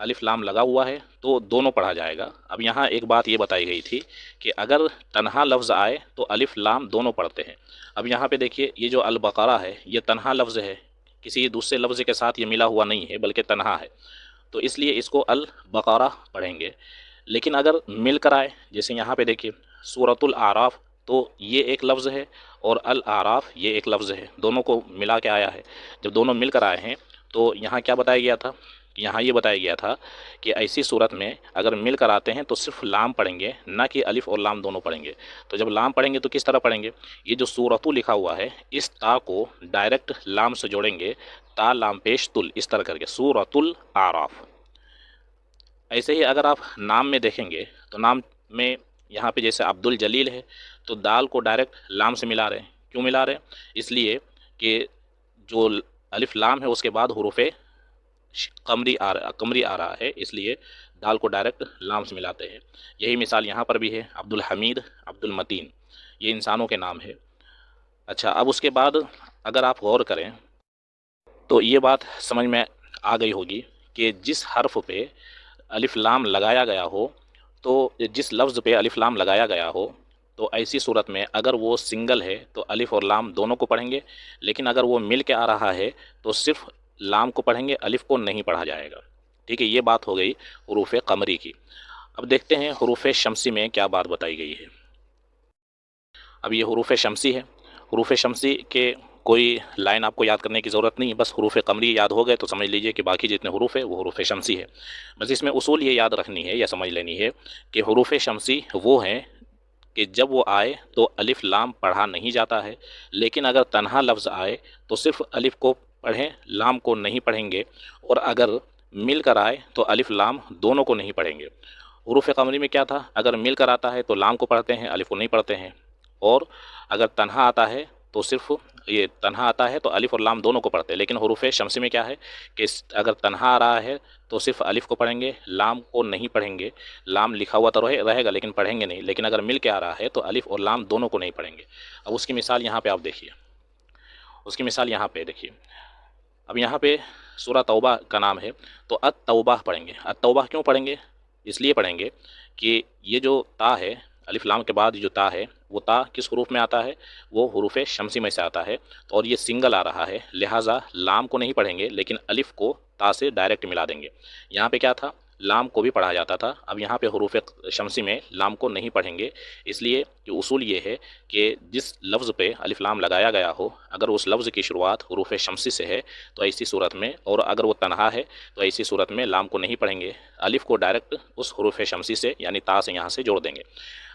الف لام لگا ہوا ہے تو دونوں پڑھا جائے گا۔ اب یہاں ایک بات یہ بتائی گئی تھی کہ اگر تنہا لفظ آئے تو الف لام دونوں پڑھتے ہیں۔ اب یہاں پہ دیکھیے یہ جو البقرہ ہے یہ تنہا لفظ ہے، کسی دوسرے لفظ کے ساتھ یہ ملا ہوا نہیں ہے بلکہ تنہا ہے، تو اس لیے اس کو البقرہ پڑھیں گے۔ لیکن اگر مل کر آئے، جیسے یہاں پہ دیکھیے سورۃ الاعراف، تو یہ ایک لفظ ہے اور الاعراف یہ ایک لفظ ہے، دونوں کو ملا کے آیا ہے۔ جب دونوں مل کر آئے ہیں تو یہاں کیا بتایا گیا تھا، یہاں یہ بتایا گیا تھا کہ ایسی صورت میں اگر مل کر آتے ہیں تو صرف لام پڑھیں گے، نہ کہ الف اور لام دونوں پڑھیں گے۔ تو جب لام پڑھیں گے تو کس طرح پڑھیں گے، یہ جو سورتو لکھا ہوا ہے اس تا کو ڈائریکٹ لام سے جوڑیں گے، تا لام پیش تل، اس طرح کر کے سورۃ الاعراف۔ ایسے ہی اگر آپ نام میں دیکھیں گے تو نام میں یہاں پہ جیسے عبد الجلیل ہے تو دال کو ڈائریکٹ لام سے ملا رہے ہیں، کیوں ملا رہے ہیں، اس لیے کہ جو الف لام ہے اس کے بعد حروف قمری آ رہا ہے، اس لیے دال کو ڈائریکٹ لام سے ملاتے ہیں۔ یہی مثال یہاں پر بھی ہے، عبد الحمید، عبد المتین، یہ انسانوں کے نام ہے۔ اچھا، اب اس کے بعد اگر آپ غور کریں تو یہ بات سمجھ میں آ گئی ہوگی کہ جس حرف پہ الف لام لگایا گیا ہو، تو جس لفظ پہ الف لام لگایا گیا ہو تو ایسی صورت میں اگر وہ سنگل ہے تو الف اور لام دونوں کو پڑھیں گے، لیکن اگر وہ مل کے آ رہا ہے تو صرف لام کو پڑھیں گے، الف کو نہیں پڑھا جائے گا۔ ٹھیک ہے، یہ بات ہو گئی حروف قمری کی۔ اب دیکھتے ہیں حروف شمسی میں کیا بات بتائی گئی ہے۔ اب یہ حروف شمسی ہے، حروف شمسی کے کوئی لائن آپ کو یاد کرنے کی ضرورت نہیں، بس حروف قمری یاد ہو گئے تو سمجھ لیجئے کہ باقی جتنے حروف ہیں وہ حروف شمسی ہے۔ بس اس میں اصول یہ یاد رکھنی ہے یا سمجھ لینی ہے کہ حروف شمسی وہ ہیں کہ جب وہ آئے تو الف لام پڑھا نہیں جاتا ہے، لیکن اگر تنہا لفظ آئے تو صرف الف کو پڑھیں، لام کو نہیں پڑھیں گے، اور اگر مل کر آئے تو الف لام دونوں کو نہیں پڑھیں گے۔ حروف قمری میں کیا تھا، اگر مل کر آتا ہے تو لام کو پڑھتے ہیں، الف کو نہیں پڑھتے ہیں، اور اگر تنہا آتا ہے تو صرف یہ تنہا آتا ہے تو الف اور لام دونوں کو پڑھتے ہیں۔ لیکن حروف شمسی میں کیا ہے کہ اگر تنہا آ رہا ہے تو صرف الف کو پڑھیں گے، لام کو نہیں پڑھیں گے، لام لکھا ہوا تو رہے گا لیکن پڑھیں گے نہیں، لیکن اگر مل کے آ رہا ہے تو الف اور لام دونوں کو نہیں پڑھیں گے۔ اب اس کی مثال یہاں پہ آپ دیکھیے، اس کی مثال یہاں پہ دیکھیے۔ اب یہاں پہ سورہ توبہ کا نام ہے تو التوبہ پڑھیں گے۔ التوبہ کیوں پڑھیں گے، اس لیے پڑھیں گے کہ یہ جو تا ہے، الف لام کے بعد جو تا ہے وہ تا کس حروف میں آتا ہے، وہ حروف شمسی میں سے آتا ہے، اور یہ سنگل آ رہا ہے، لہٰذا لام کو نہیں پڑھیں گے لیکن الف کو تا سے ڈائریکٹ ملا دیں گے۔ یہاں پہ کیا تھا، لام کو بھی پڑھا جاتا تھا، اب یہاں پہ حروف شمسی میں لام کو نہیں پڑھیں گے، اس لیے کہ اصول یہ ہے کہ جس لفظ پہ الف لام لگایا گیا ہو اگر اس لفظ کی شروعات حروف شمسی سے ہے تو ایسی صورت میں، اور اگر وہ تنہا ہے تو ایسی صورت میں لام کو نہیں پڑھیں گے، الف کو ڈائریکٹ اس حروف شمسی سے یعنی تا سے یہاں سے جوڑ دیں گے۔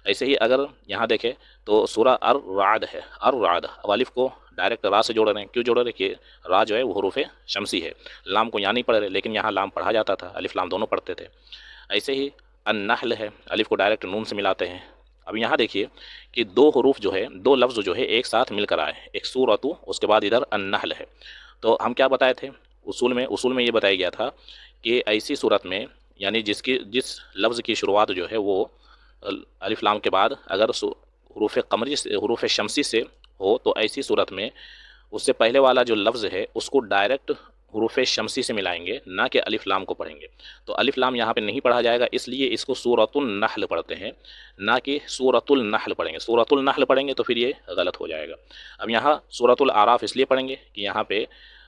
ایسے ہی اگر یہاں دیکھیں تو سورہ الرعد ہے، الرعد، اب الف کو ڈائریکٹ را سے جوڑ رہے ہیں، کیوں جوڑ رہے ہیں کہ را جو ہے وہ حروف شمسی ہے، لام کو یہاں نہیں پڑھ رہے لیکن یہاں لام پڑھا جاتا تھا، الف لام دونوں پڑھتے تھے۔ ایسے ہی النحل ہے، الف کو ڈائریکٹ نون سے ملاتے ہیں۔ اب یہاں دیکھیے کہ دو حروف جو ہے، دو لفظ جو ہے ایک ساتھ مل کر آئے، ایک سورۃ، اس کے بعد ادھر النحل ہے، تو ہم کیا بتائے تھے اصول میں یہ بتایا گیا تھا کہ ایسی صورت میں یعنی جس لفظ کی شروعات جو ہے وہ الف لام کے بعد اگر حروف قمری سے، حروف شمسی سے ہو تو ایسی صورت میں اس سے پہلے والا جو لفظ ہے اس کو ڈائریکٹ حروف شمسی سے ملائیں گے، نہ کہ الف لام کو پڑھیں گے۔ تو الف لام یہاں پہ نہیں پڑھا جائے گا، اس لیے اس کو سورۃ النحل پڑھتے ہیں، نہ کہ سورۃ النحل پڑھیں گے۔ سورۃ النحل پڑھیں گے تو پھر یہ غلط ہو جائے گا۔ اب یہاں سورۃ الاعراف اس لیے پڑھیں گے کہ یہاں پہ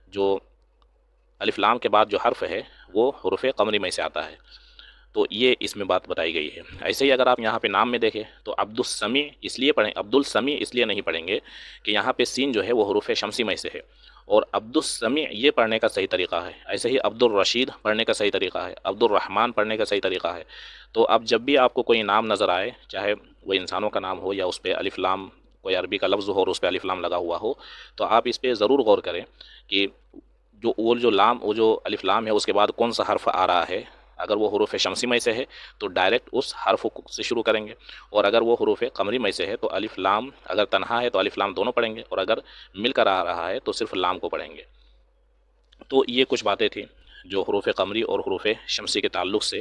جو الف لام کے بعد جو حرف ہے وہ حروف قمری میں سے آتا ہے، تو یہ اس میں بات بتائی گئی ہے۔ ایسے ہی اگر آپ یہاں پہ نام میں دیکھیں تو عبد السمیع اس لیے پڑھیں، عبد السمیع اس لیے نہیں پڑھیں گے کہ یہاں پہ سین جو ہے وہ حروف شمسی میں سے ہے، اور عبد السمیع یہ پڑھنے کا صحیح طریقہ ہے۔ ایسے ہی عبد الرشید پڑھنے کا صحیح طریقہ ہے، عبد الرحمن پڑھنے کا صحیح طریقہ ہے۔ تو اب جب بھی آپ کو کوئی نام نظر آئے، چاہے وہ انسانوں کا نام ہو یا اس پہ الف لام، کوئی عربی کا لفظ ہو اور اس پہ الف لام لگا ہوا ہو، تو آپ اس پہ ضرور غور کریں کہ وہ جو الف لام ہے اس کے بعد کون سا حرف آ رہا ہے۔ اگر وہ حروف شمسی میں سے ہے تو ڈائریکٹ اس حرف سے شروع کریں گے، اور اگر وہ حروف قمری میں سے ہے تو الف لام، اگر تنہا ہے تو الف لام دونوں پڑھیں گے، اور اگر مل کر آ رہا ہے تو صرف لام کو پڑھیں گے۔ تو یہ کچھ باتیں تھیں جو حروف قمری اور حروف شمسی کے تعلق سے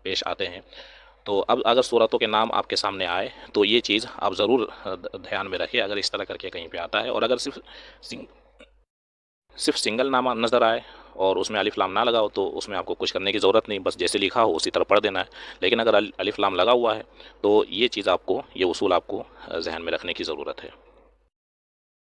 پیش آتے ہیں۔ تو اب اگر صورتوں کے نام آپ کے سامنے آئے تو یہ چیز آپ ضرور دھیان میں رکھیں، اگر اس طرح کر کے کہیں پہ آتا ہے، اور اگر صرف صرف سنگل نام نظر آئے اور اس میں الف لام نہ لگا ہو تو اس میں آپ کو کچھ کرنے کی ضرورت نہیں، بس جیسے لکھا ہو اسی طرح پڑھ دینا ہے۔ لیکن اگر الف لام لگا ہوا ہے تو یہ چیز آپ کو، یہ اصول آپ کو ذہن میں رکھنے کی ضرورت ہے۔